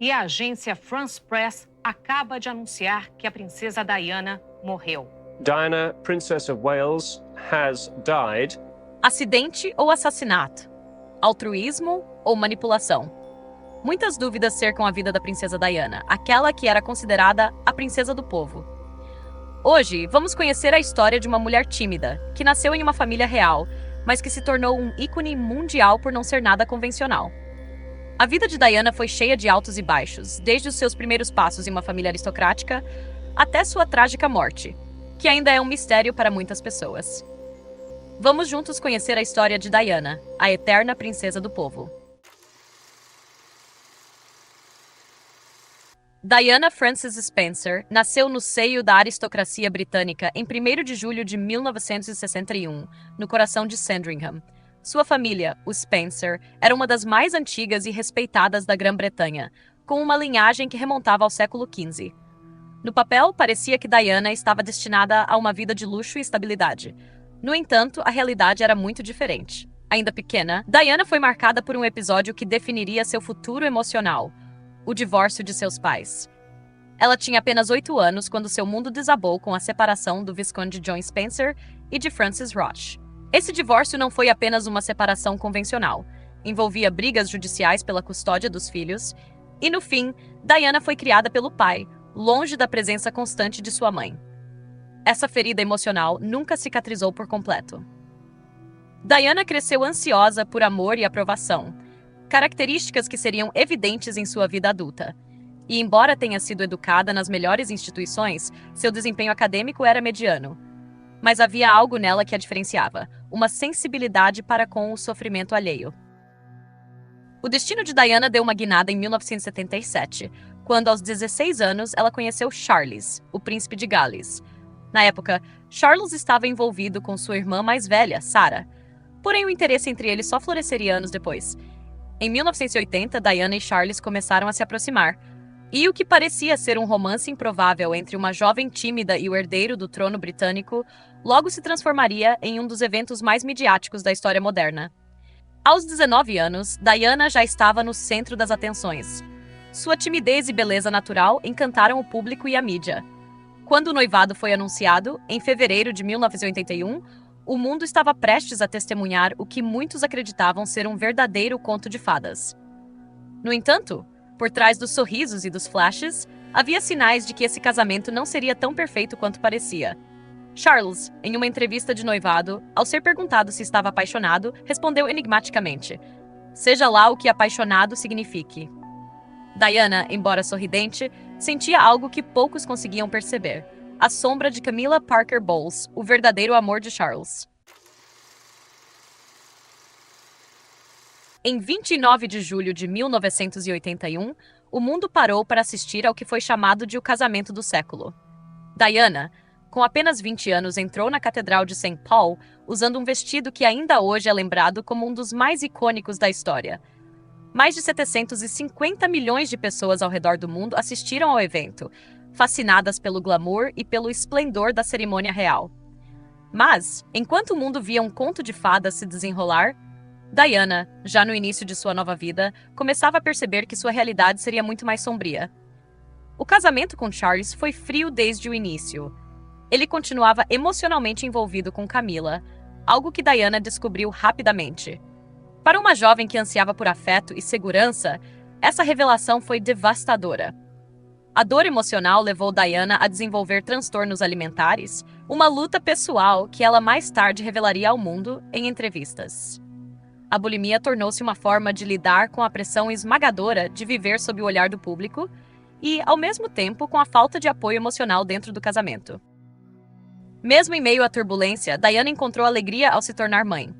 E a agência France Press acaba de anunciar que a princesa Diana morreu. Diana, Princess of Wales, has died. Acidente ou assassinato? Altruísmo ou manipulação? Muitas dúvidas cercam a vida da princesa Diana, aquela que era considerada a princesa do povo. Hoje, vamos conhecer a história de uma mulher tímida, que nasceu em uma família real, mas que se tornou um ícone mundial por não ser nada convencional. A vida de Diana foi cheia de altos e baixos, desde os seus primeiros passos em uma família aristocrática até sua trágica morte, que ainda é um mistério para muitas pessoas. Vamos juntos conhecer a história de Diana, a eterna princesa do povo. Diana Frances Spencer nasceu no seio da aristocracia britânica em 1º de julho de 1961, no coração de Sandringham. Sua família, os Spencer, era uma das mais antigas e respeitadas da Grã-Bretanha, com uma linhagem que remontava ao século XV. No papel, parecia que Diana estava destinada a uma vida de luxo e estabilidade. No entanto, a realidade era muito diferente. Ainda pequena, Diana foi marcada por um episódio que definiria seu futuro emocional: o divórcio de seus pais. Ela tinha apenas 8 anos quando seu mundo desabou com a separação do Visconde John Spencer e de Frances Roche. Esse divórcio não foi apenas uma separação convencional. Envolvia brigas judiciais pela custódia dos filhos e, no fim, Diana foi criada pelo pai, longe da presença constante de sua mãe. Essa ferida emocional nunca cicatrizou por completo. Diana cresceu ansiosa por amor e aprovação, características que seriam evidentes em sua vida adulta. E embora tenha sido educada nas melhores instituições, seu desempenho acadêmico era mediano. Mas havia algo nela que a diferenciava: uma sensibilidade para com o sofrimento alheio. O destino de Diana deu uma guinada em 1977, quando aos 16 anos ela conheceu Charles, o príncipe de Gales. Na época, Charles estava envolvido com sua irmã mais velha, Sarah. Porém, o interesse entre eles só floresceria anos depois. Em 1980, Diana e Charles começaram a se aproximar. E o que parecia ser um romance improvável entre uma jovem tímida e o herdeiro do trono britânico logo se transformaria em um dos eventos mais midiáticos da história moderna. Aos 19 anos, Diana já estava no centro das atenções. Sua timidez e beleza natural encantaram o público e a mídia. Quando o noivado foi anunciado, em fevereiro de 1981, o mundo estava prestes a testemunhar o que muitos acreditavam ser um verdadeiro conto de fadas. No entanto, por trás dos sorrisos e dos flashes, havia sinais de que esse casamento não seria tão perfeito quanto parecia. Charles, em uma entrevista de noivado, ao ser perguntado se estava apaixonado, respondeu enigmaticamente: "Seja lá o que apaixonado signifique." Diana, embora sorridente, sentia algo que poucos conseguiam perceber: a sombra de Camilla Parker Bowles, o verdadeiro amor de Charles. Em 29 de julho de 1981, o mundo parou para assistir ao que foi chamado de o casamento do século. Diana, com apenas 20 anos, entrou na Catedral de St. Paul usando um vestido que ainda hoje é lembrado como um dos mais icônicos da história. Mais de 750 milhões de pessoas ao redor do mundo assistiram ao evento, fascinadas pelo glamour e pelo esplendor da cerimônia real. Mas, enquanto o mundo via um conto de fadas se desenrolar, Diana, já no início de sua nova vida, começava a perceber que sua realidade seria muito mais sombria. O casamento com Charles foi frio desde o início. Ele continuava emocionalmente envolvido com Camilla, algo que Diana descobriu rapidamente. Para uma jovem que ansiava por afeto e segurança, essa revelação foi devastadora. A dor emocional levou Diana a desenvolver transtornos alimentares, uma luta pessoal que ela mais tarde revelaria ao mundo em entrevistas. A bulimia tornou-se uma forma de lidar com a pressão esmagadora de viver sob o olhar do público e, ao mesmo tempo, com a falta de apoio emocional dentro do casamento. Mesmo em meio à turbulência, Diana encontrou alegria ao se tornar mãe.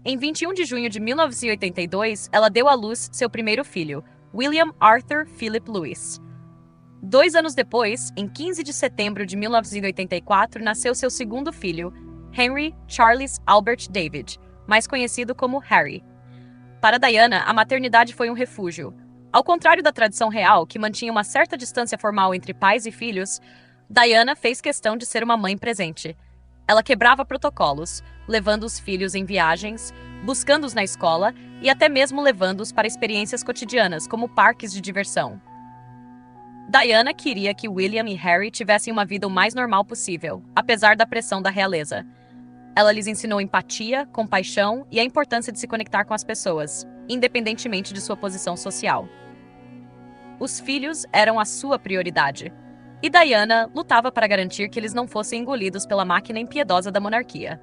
Em 21 de junho de 1982, ela deu à luz seu primeiro filho, William Arthur Philip Louis. 2 anos depois, em 15 de setembro de 1984, nasceu seu segundo filho, Henry Charles Albert David, mais conhecido como Harry. Para Diana, a maternidade foi um refúgio. Ao contrário da tradição real, que mantinha uma certa distância formal entre pais e filhos, Diana fez questão de ser uma mãe presente. Ela quebrava protocolos, levando os filhos em viagens, buscando-os na escola e até mesmo levando-os para experiências cotidianas, como parques de diversão. Diana queria que William e Harry tivessem uma vida o mais normal possível, apesar da pressão da realeza. Ela lhes ensinou empatia, compaixão e a importância de se conectar com as pessoas, independentemente de sua posição social. Os filhos eram a sua prioridade, e Diana lutava para garantir que eles não fossem engolidos pela máquina impiedosa da monarquia.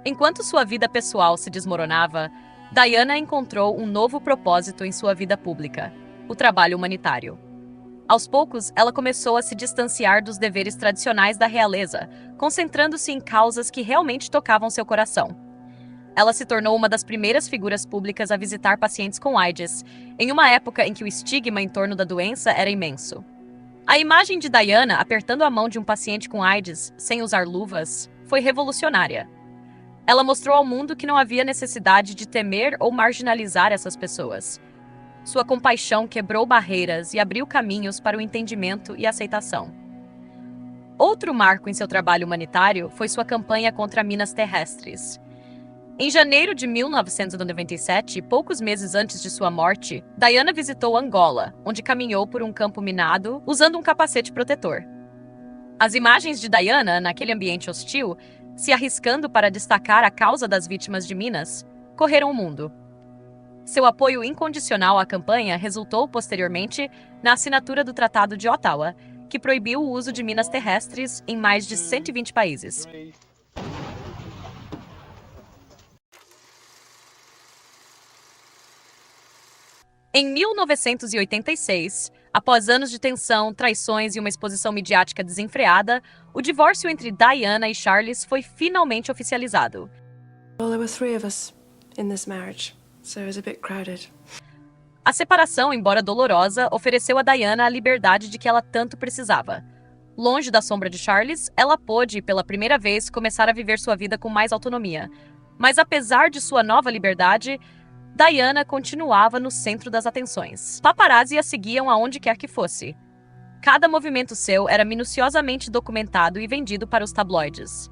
Enquanto sua vida pessoal se desmoronava, Diana encontrou um novo propósito em sua vida pública: o trabalho humanitário. Aos poucos, ela começou a se distanciar dos deveres tradicionais da realeza, concentrando-se em causas que realmente tocavam seu coração. Ela se tornou uma das primeiras figuras públicas a visitar pacientes com AIDS, em uma época em que o estigma em torno da doença era imenso. A imagem de Diana apertando a mão de um paciente com AIDS, sem usar luvas, foi revolucionária. Ela mostrou ao mundo que não havia necessidade de temer ou marginalizar essas pessoas. Sua compaixão quebrou barreiras e abriu caminhos para o entendimento e aceitação. Outro marco em seu trabalho humanitário foi sua campanha contra minas terrestres. Em janeiro de 1997, poucos meses antes de sua morte, Diana visitou Angola, onde caminhou por um campo minado usando um capacete protetor. As imagens de Diana, naquele ambiente hostil, se arriscando para destacar a causa das vítimas de minas, correram o mundo. Seu apoio incondicional à campanha resultou, posteriormente, na assinatura do Tratado de Ottawa, que proibiu o uso de minas terrestres em mais de 120 países. Em 1986, após anos de tensão, traições e uma exposição midiática desenfreada, o divórcio entre Diana e Charles foi finalmente oficializado. Well, there were 3 of us in this marriage, so it was a bit crowded. A separação, embora dolorosa, ofereceu a Diana a liberdade de que ela tanto precisava. Longe da sombra de Charles, ela pôde, pela primeira vez, começar a viver sua vida com mais autonomia. Mas apesar de sua nova liberdade, Diana continuava no centro das atenções. Paparazzi a seguiam aonde quer que fosse. Cada movimento seu era minuciosamente documentado e vendido para os tabloides.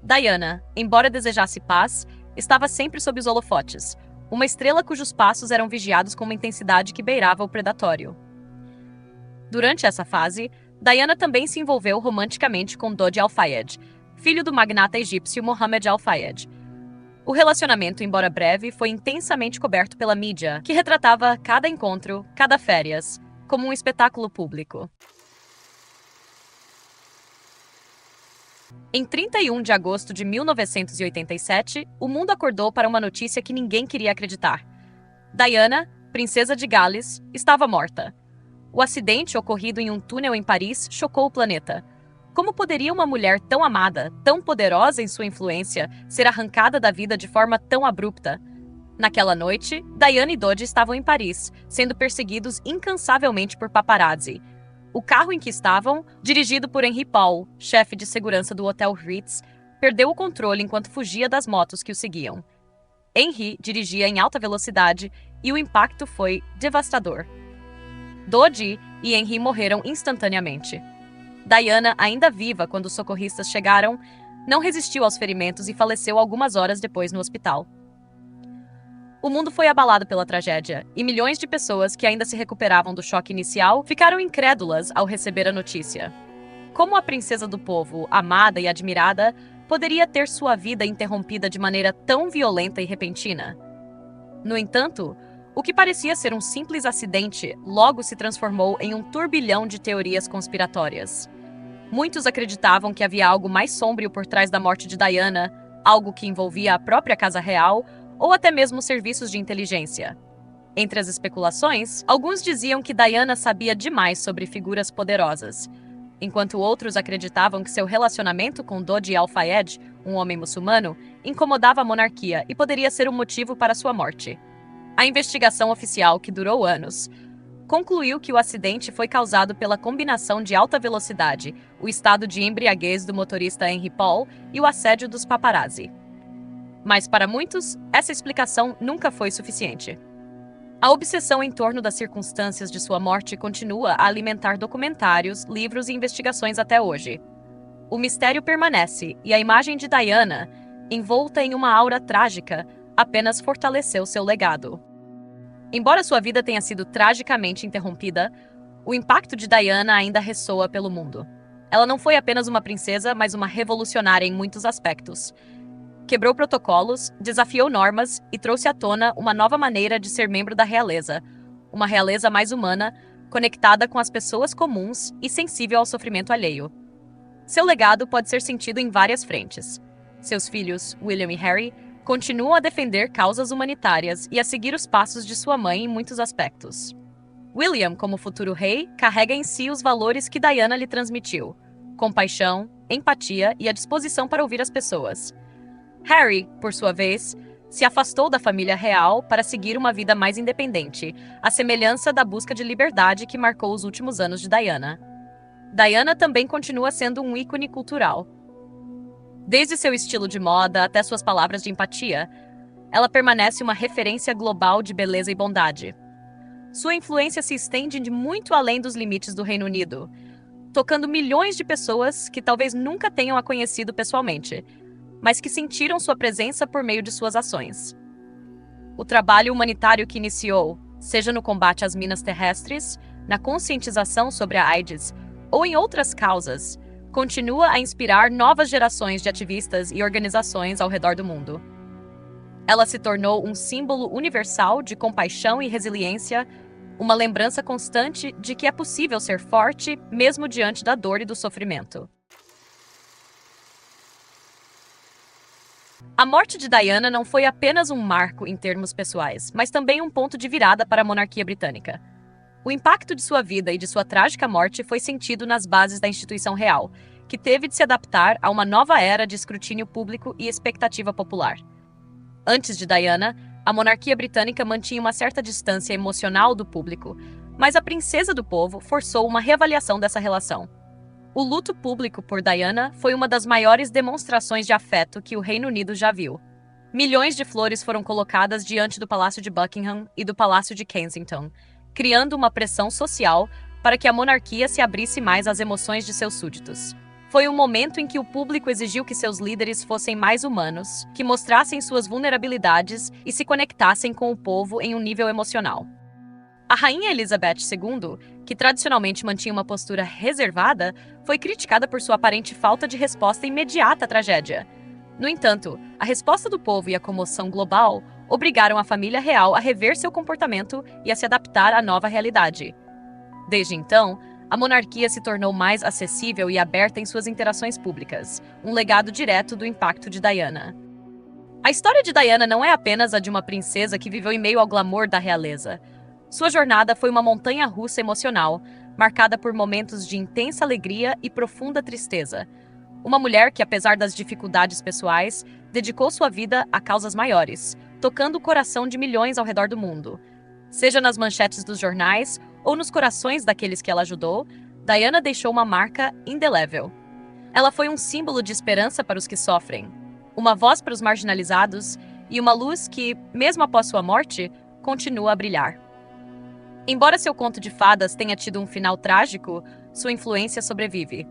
Diana, embora desejasse paz, estava sempre sob os holofotes, uma estrela cujos passos eram vigiados com uma intensidade que beirava o predatório. Durante essa fase, Diana também se envolveu romanticamente com Dodi Al-Fayed, filho do magnata egípcio Mohammed Al-Fayed. O relacionamento, embora breve, foi intensamente coberto pela mídia, que retratava cada encontro, cada férias, como um espetáculo público. Em 31 de agosto de 1987, o mundo acordou para uma notícia que ninguém queria acreditar. Diana, princesa de Gales, estava morta. O acidente ocorrido em um túnel em Paris chocou o planeta. Como poderia uma mulher tão amada, tão poderosa em sua influência, ser arrancada da vida de forma tão abrupta? Naquela noite, Diana e Dodi estavam em Paris, sendo perseguidos incansavelmente por paparazzi. O carro em que estavam, dirigido por Henry Paul, chefe de segurança do Hotel Ritz, perdeu o controle enquanto fugia das motos que o seguiam. Henry dirigia em alta velocidade e o impacto foi devastador. Dodi e Henry morreram instantaneamente. Diana, ainda viva quando os socorristas chegaram, não resistiu aos ferimentos e faleceu algumas horas depois no hospital. O mundo foi abalado pela tragédia, e milhões de pessoas que ainda se recuperavam do choque inicial ficaram incrédulas ao receber a notícia. Como a princesa do povo, amada e admirada, poderia ter sua vida interrompida de maneira tão violenta e repentina? No entanto, o que parecia ser um simples acidente logo se transformou em um turbilhão de teorias conspiratórias. Muitos acreditavam que havia algo mais sombrio por trás da morte de Diana, algo que envolvia a própria Casa Real ou até mesmo serviços de inteligência. Entre as especulações, alguns diziam que Diana sabia demais sobre figuras poderosas, enquanto outros acreditavam que seu relacionamento com Dodi Al-Fayed, um homem muçulmano, incomodava a monarquia e poderia ser o motivo para sua morte. A investigação oficial, que durou anos, concluiu que o acidente foi causado pela combinação de alta velocidade, o estado de embriaguez do motorista Henry Paul e o assédio dos paparazzi. Mas para muitos, essa explicação nunca foi suficiente. A obsessão em torno das circunstâncias de sua morte continua a alimentar documentários, livros e investigações até hoje. O mistério permanece e a imagem de Diana, envolta em uma aura trágica, apenas fortaleceu seu legado. Embora sua vida tenha sido tragicamente interrompida, o impacto de Diana ainda ressoa pelo mundo. Ela não foi apenas uma princesa, mas uma revolucionária em muitos aspectos. Quebrou protocolos, desafiou normas e trouxe à tona uma nova maneira de ser membro da realeza, uma realeza mais humana, conectada com as pessoas comuns e sensível ao sofrimento alheio. Seu legado pode ser sentido em várias frentes. Seus filhos, William e Harry, continuam a defender causas humanitárias e a seguir os passos de sua mãe em muitos aspectos. William, como futuro rei, carrega em si os valores que Diana lhe transmitiu: compaixão, empatia e a disposição para ouvir as pessoas. Harry, por sua vez, se afastou da família real para seguir uma vida mais independente, à semelhança da busca de liberdade que marcou os últimos anos de Diana. Diana também continua sendo um ícone cultural. Desde seu estilo de moda até suas palavras de empatia, ela permanece uma referência global de beleza e bondade. Sua influência se estende de muito além dos limites do Reino Unido, tocando milhões de pessoas que talvez nunca tenham a conhecido pessoalmente, mas que sentiram sua presença por meio de suas ações. O trabalho humanitário que iniciou, seja no combate às minas terrestres, na conscientização sobre a AIDS ou em outras causas, continua a inspirar novas gerações de ativistas e organizações ao redor do mundo. Ela se tornou um símbolo universal de compaixão e resiliência, uma lembrança constante de que é possível ser forte mesmo diante da dor e do sofrimento. A morte de Diana não foi apenas um marco em termos pessoais, mas também um ponto de virada para a monarquia britânica. O impacto de sua vida e de sua trágica morte foi sentido nas bases da instituição real, que teve de se adaptar a uma nova era de escrutínio público e expectativa popular. Antes de Diana, a monarquia britânica mantinha uma certa distância emocional do público, mas a princesa do povo forçou uma reavaliação dessa relação. O luto público por Diana foi uma das maiores demonstrações de afeto que o Reino Unido já viu. Milhões de flores foram colocadas diante do Palácio de Buckingham e do Palácio de Kensington, criando uma pressão social para que a monarquia se abrisse mais às emoções de seus súditos. Foi um momento em que o público exigiu que seus líderes fossem mais humanos, que mostrassem suas vulnerabilidades e se conectassem com o povo em um nível emocional. A rainha Elizabeth II, que tradicionalmente mantinha uma postura reservada, foi criticada por sua aparente falta de resposta imediata à tragédia. No entanto, a resposta do povo e a comoção global obrigaram a família real a rever seu comportamento e a se adaptar à nova realidade. Desde então, a monarquia se tornou mais acessível e aberta em suas interações públicas, um legado direto do impacto de Diana. A história de Diana não é apenas a de uma princesa que viveu em meio ao glamour da realeza. Sua jornada foi uma montanha-russa emocional, marcada por momentos de intensa alegria e profunda tristeza. Uma mulher que, apesar das dificuldades pessoais, dedicou sua vida a causas maiores, tocando o coração de milhões ao redor do mundo. Seja nas manchetes dos jornais ou nos corações daqueles que ela ajudou, Diana deixou uma marca indelével. Ela foi um símbolo de esperança para os que sofrem, uma voz para os marginalizados e uma luz que, mesmo após sua morte, continua a brilhar. Embora seu conto de fadas tenha tido um final trágico, sua influência sobrevive.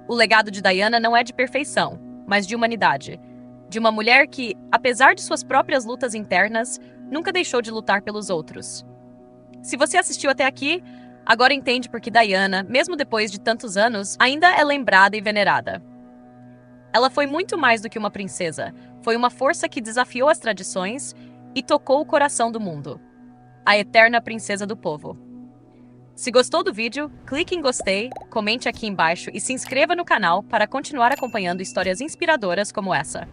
O legado de Diana não é de perfeição, mas de humanidade. De uma mulher que, apesar de suas próprias lutas internas, nunca deixou de lutar pelos outros. Se você assistiu até aqui, agora entende por que Diana, mesmo depois de tantos anos, ainda é lembrada e venerada. Ela foi muito mais do que uma princesa. Foi uma força que desafiou as tradições e tocou o coração do mundo. A eterna princesa do povo. Se gostou do vídeo, clique em gostei, comente aqui embaixo e se inscreva no canal para continuar acompanhando histórias inspiradoras como essa.